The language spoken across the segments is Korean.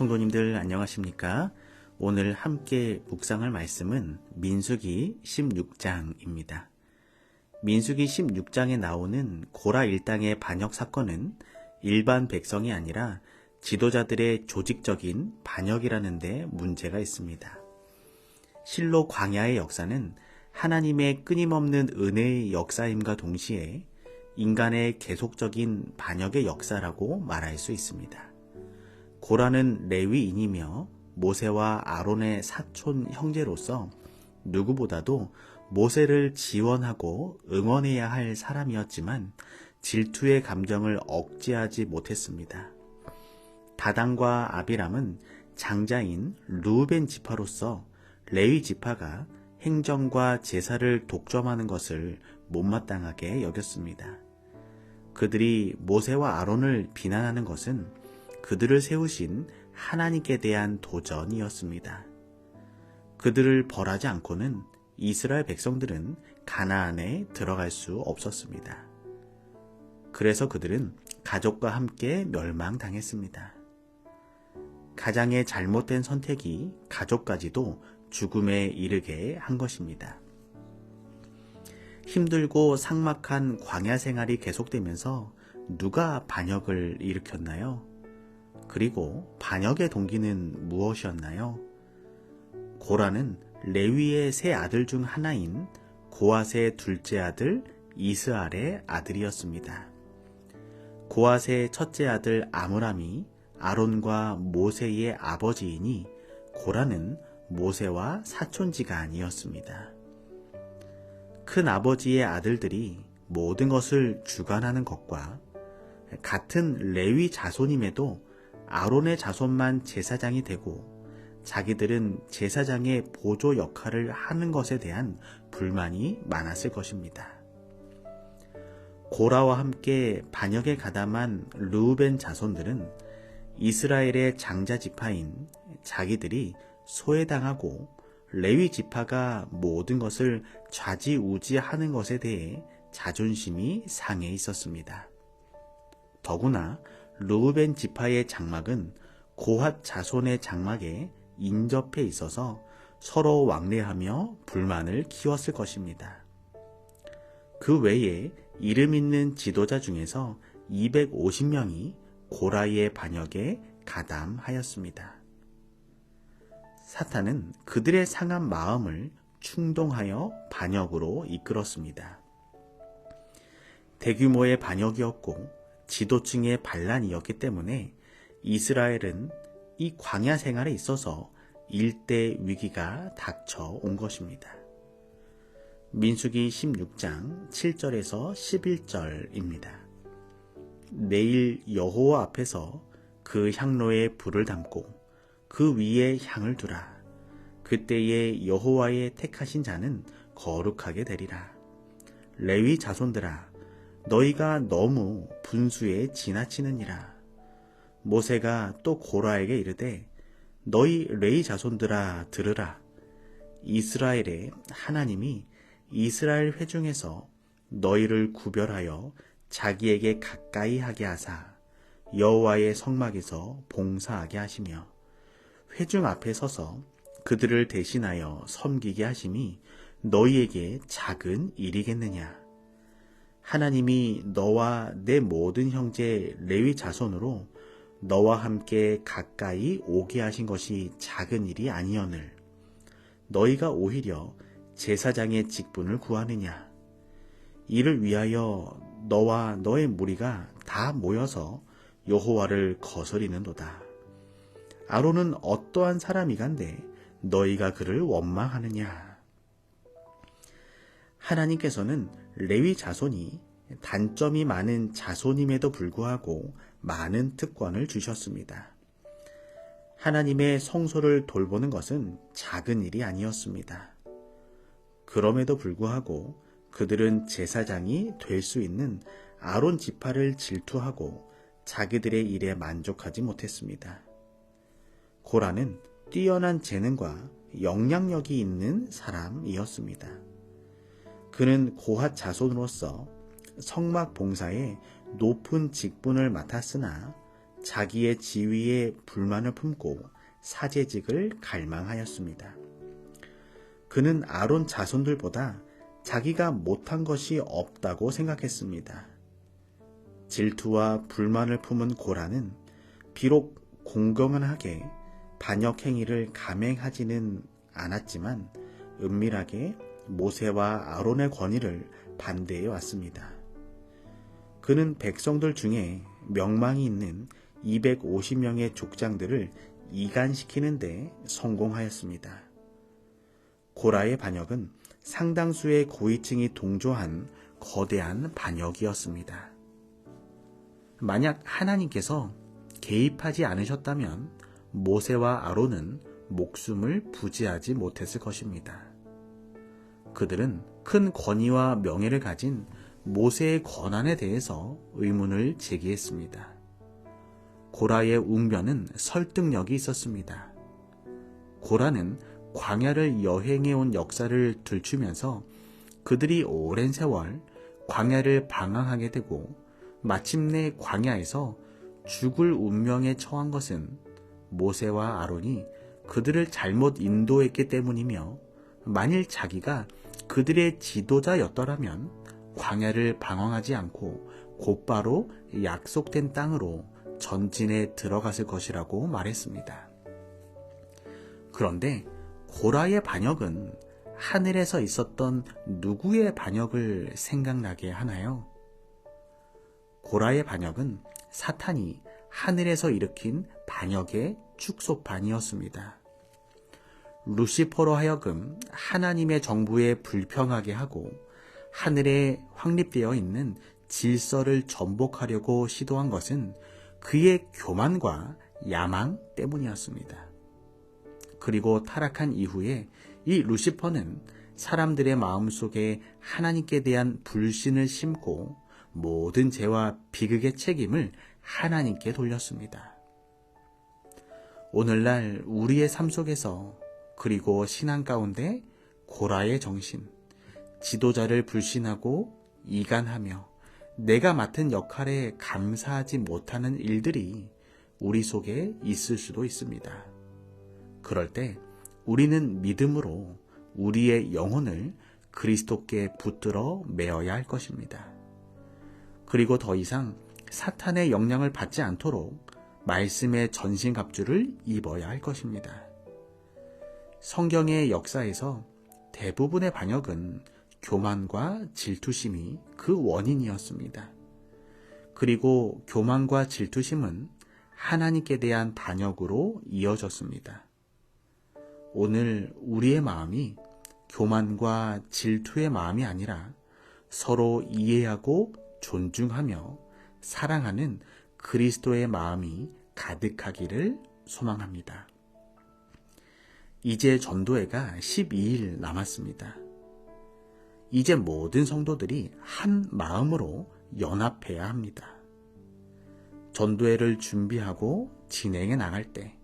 성도님들 안녕하십니까? 오늘 함께 묵상할 말씀은 민수기 16장입니다. 민수기 16장에 나오는 고라 일당의 반역 사건은 일반 백성이 아니라 지도자들의 조직적인 반역이라는 데 문제가 있습니다. 실로 광야의 역사는 하나님의 끊임없는 은혜의 역사임과 동시에 인간의 계속적인 반역의 역사라고 말할 수 있습니다. 고라는 레위인이며 모세와 아론의 사촌 형제로서 누구보다도 모세를 지원하고 응원해야 할 사람이었지만 질투의 감정을 억제하지 못했습니다. 다단과 아비람은 장자인 르우벤 지파로서 레위 지파가 행정과 제사를 독점하는 것을 못마땅하게 여겼습니다. 그들이 모세와 아론을 비난하는 것은 그들을 세우신 하나님께 대한 도전이었습니다. 그들을 벌하지 않고는 이스라엘 백성들은 가나안에 들어갈 수 없었습니다. 그래서 그들은 가족과 함께 멸망당했습니다. 가장의 잘못된 선택이 가족까지도 죽음에 이르게 한 것입니다. 힘들고 삭막한 광야 생활이 계속되면서 누가 반역을 일으켰나요? 그리고 반역의 동기는 무엇이었나요? 고라는 레위의 세 아들 중 하나인 고앗의 둘째 아들 이스알의 아들이었습니다. 고앗의 첫째 아들 아므람이 아론과 모세의 아버지이니 고라는 모세와 사촌지간이었습니다. 큰 아버지의 아들들이 모든 것을 주관하는 것과 같은 레위 자손임에도 아론의 자손만 제사장이 되고 자기들은 제사장의 보조 역할을 하는 것에 대한 불만이 많았을 것입니다. 고라와 함께 반역에 가담한 르우벤 자손들은 이스라엘의 장자 지파인 자기들이 소외당하고 레위 지파가 모든 것을 좌지우지하는 것에 대해 자존심이 상해 있었습니다. 더구나 르우벤 지파의 장막은 고핫 자손의 장막에 인접해 있어서 서로 왕래하며 불만을 키웠을 것입니다. 그 외에 이름 있는 지도자 중에서 250명이 고라의 반역에 가담하였습니다. 사탄은 그들의 상한 마음을 충동하여 반역으로 이끌었습니다. 대규모의 반역이었고 지도층의 반란이었기 때문에 이스라엘은 이 광야 생활에 있어서 일대 위기가 닥쳐온 것입니다. 민수기 16장 7절에서 11절입니다. 내일 여호와 앞에서 그 향로에 불을 담고 그 위에 향을 두라. 그때에 여호와의 택하신 자는 거룩하게 되리라. 레위 자손들아, 너희가 너무 분수에 지나치느니라. 모세가 또 고라에게 이르되 너희 레위 자손들아 들으라. 이스라엘의 하나님이 이스라엘 회중에서 너희를 구별하여 자기에게 가까이 하게 하사 여호와의 성막에서 봉사하게 하시며 회중 앞에 서서 그들을 대신하여 섬기게 하심이 너희에게 작은 일이겠느냐. 하나님이 너와 내 모든 형제 레위 자손으로 너와 함께 가까이 오게 하신 것이 작은 일이 아니오늘 너희가 오히려 제사장의 직분을 구하느냐. 이를 위하여 너와 너의 무리가 다 모여서 여호와를 거스리는도다. 아론은 어떠한 사람이간데 너희가 그를 원망하느냐. 하나님께서는 레위 자손이 단점이 많은 자손임에도 불구하고 많은 특권을 주셨습니다. 하나님의 성소를 돌보는 것은 작은 일이 아니었습니다. 그럼에도 불구하고 그들은 제사장이 될 수 있는 아론 지파를 질투하고 자기들의 일에 만족하지 못했습니다. 고라는 뛰어난 재능과 영향력이 있는 사람이었습니다. 그는 고핫 자손으로서 성막 봉사에 높은 직분을 맡았으나 자기의 지위에 불만을 품고 사제직을 갈망하였습니다. 그는 아론 자손들보다 자기가 못한 것이 없다고 생각했습니다. 질투와 불만을 품은 고라는 비록 공경하게 반역 행위를 감행하지는 않았지만 은밀하게 모세와 아론의 권위를 반대해 왔습니다. 그는 백성들 중에 명망이 있는 250명의 족장들을 이간시키는 데 성공하였습니다. 고라의 반역은 상당수의 고위층이 동조한 거대한 반역이었습니다. 만약 하나님께서 개입하지 않으셨다면 모세와 아론은 목숨을 부지하지 못했을 것입니다. 그들은 큰 권위와 명예를 가진 모세의 권한에 대해서 의문을 제기했습니다. 고라의 웅변은 설득력이 있었습니다. 고라는 광야를 여행해온 역사를 들추면서 그들이 오랜 세월 광야를 방황하게 되고 마침내 광야에서 죽을 운명에 처한 것은 모세와 아론이 그들을 잘못 인도했기 때문이며 만일 자기가 그들의 지도자였더라면 광야를 방황하지 않고 곧바로 약속된 땅으로 전진에 들어갔을 것이라고 말했습니다. 그런데 고라의 반역은 하늘에서 있었던 누구의 반역을 생각나게 하나요? 고라의 반역은 사탄이 하늘에서 일으킨 반역의 축소판이었습니다. 루시퍼로 하여금 하나님의 정부에 불평하게 하고 하늘에 확립되어 있는 질서를 전복하려고 시도한 것은 그의 교만과 야망 때문이었습니다. 그리고 타락한 이후에 이 루시퍼는 사람들의 마음속에 하나님께 대한 불신을 심고 모든 죄와 비극의 책임을 하나님께 돌렸습니다. 오늘날 우리의 삶 속에서 그리고 신앙 가운데 고라의 정신, 지도자를 불신하고 이간하며 내가 맡은 역할에 감사하지 못하는 일들이 우리 속에 있을 수도 있습니다. 그럴 때 우리는 믿음으로 우리의 영혼을 그리스도께 붙들어 매어야 할 것입니다. 그리고 더 이상 사탄의 영향을 받지 않도록 말씀의 전신갑주를 입어야 할 것입니다. 성경의 역사에서 대부분의 반역은 교만과 질투심이 그 원인이었습니다. 그리고 교만과 질투심은 하나님께 대한 반역으로 이어졌습니다. 오늘 우리의 마음이 교만과 질투의 마음이 아니라 서로 이해하고 존중하며 사랑하는 그리스도의 마음이 가득하기를 소망합니다. 이제 전도회가 12일 남았습니다. 이제 모든 성도들이 한 마음으로 연합해야 합니다. 전도회를 준비하고 진행해 나갈 때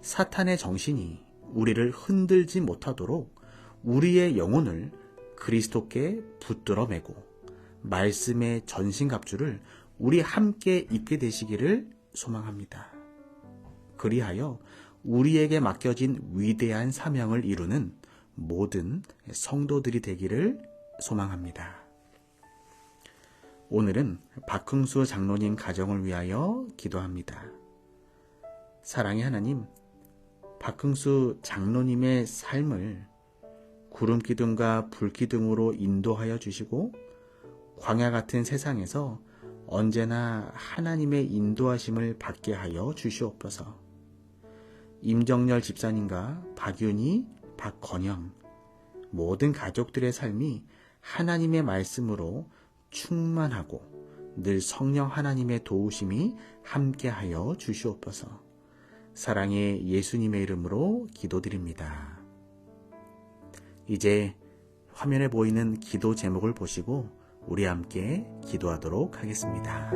사탄의 정신이 우리를 흔들지 못하도록 우리의 영혼을 그리스도께 붙들어 매고 말씀의 전신갑주를 우리 함께 입게 되시기를 소망합니다. 그리하여 우리에게 맡겨진 위대한 사명을 이루는 모든 성도들이 되기를 소망합니다. 오늘은 박흥수 장로님 가정을 위하여 기도합니다. 사랑의 하나님, 박흥수 장로님의 삶을 구름기둥과 불기둥으로 인도하여 주시고 광야 같은 세상에서 언제나 하나님의 인도하심을 받게 하여 주시옵소서. 임정열 집사님과 박윤희, 박건영 모든 가족들의 삶이 하나님의 말씀으로 충만하고 늘 성령 하나님의 도우심이 함께하여 주시옵소서. 사랑의 예수님의 이름으로 기도드립니다. 이제 화면에 보이는 기도 제목을 보시고 우리 함께 기도하도록 하겠습니다.